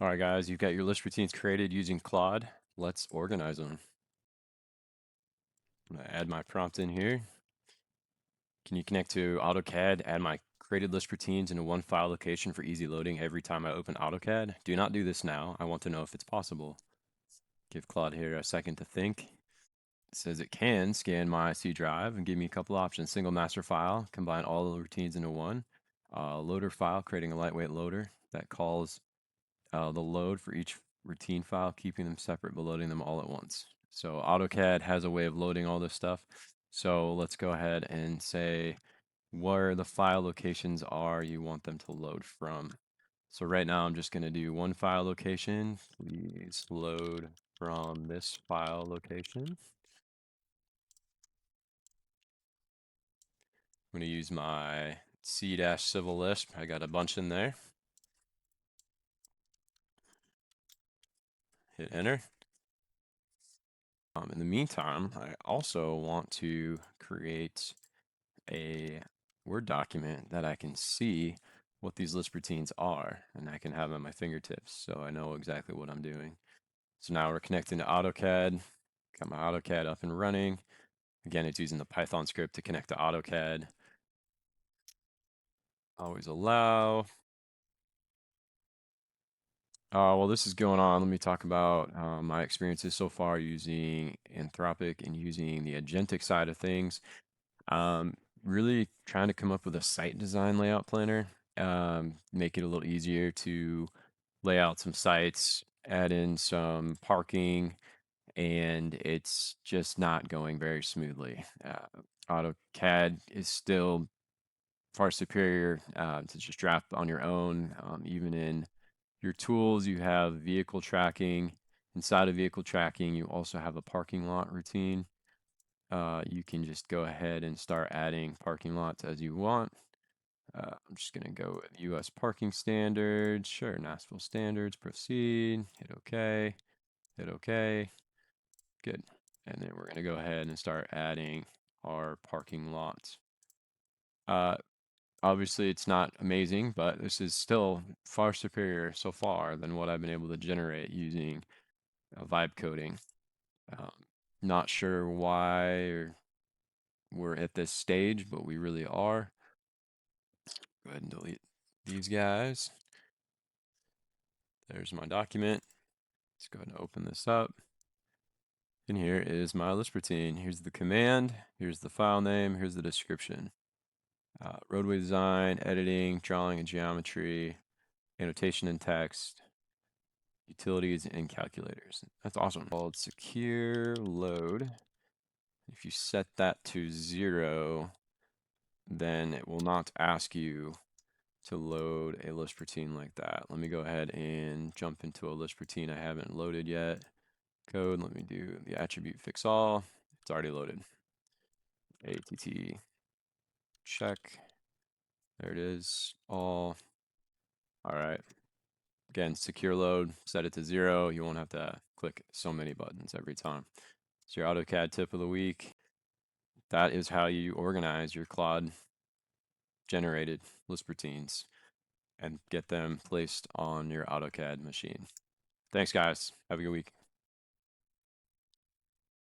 All right, guys, you've got your list routines created using Claude. Let's organize them. I'm gonna add my prompt in here. Can you connect to AutoCAD, add my created list routines into one file location for easy loading every time I open AutoCAD? Do not do this now. I want to know if it's possible. Give Claude here a second to think. It says it can scan my C drive and give me a couple options. Single master file, combine all the routines into one. Loader file, creating a lightweight loader that calls the load for each routine file, keeping them separate but loading them all at once. So AutoCAD has a way of loading all this stuff. So let's go ahead and say where the file locations are you want them to load from. So right now I'm just going to do one file location. Please load from this file location. I'm going to use my C-Civil Lisp. I got a bunch in there. Hit enter. In the meantime, I also want to create a Word document that I can see what these list routines are, and I can have at my fingertips so I know exactly what I'm doing. So now we're connecting to AutoCAD. Got my AutoCAD up and running. Again, it's using the Python script to connect to AutoCAD. Always allow. While this is going on, let me talk about my experiences so far using Anthropic and using the agentic side of things. Really trying to come up with a site design layout planner, make it a little easier to lay out some sites, add in some parking, and it's just not going very smoothly. AutoCAD is still far superior to just draft on your own. Even in your tools, you have vehicle tracking. Inside of vehicle tracking, you also have a parking lot routine. You can just go ahead and start adding parking lots as you want. I'm just going to go with US parking standards. Sure, Nashville standards. Proceed. Hit OK. Hit OK. Good. And then we're going to go ahead and start adding our parking lots. Obviously, it's not amazing, but this is still far superior so far than what I've been able to generate using vibe coding. Not sure why we're at this stage, but we really are. Go ahead and delete these guys. There's my document. Let's go ahead and open this up. And here is my list routine. Here's the command. Here's the file name. Here's the description. Roadway design, editing, drawing and geometry, annotation and text, utilities and calculators. That's awesome. Called secure load. If you set that to 0, then it will not ask you to load a list routine like that. Let me go ahead and jump into a list routine I haven't loaded yet. Code, let me do the attribute fix all. It's already loaded. ATT check. There it is, all. All right. Again, secure load, set it to 0. You won't have to click so many buttons every time. It's your AutoCAD tip of the week. That is how you organize your Claude generated list routines and get them placed on your AutoCAD machine. Thanks, guys. Have a good week.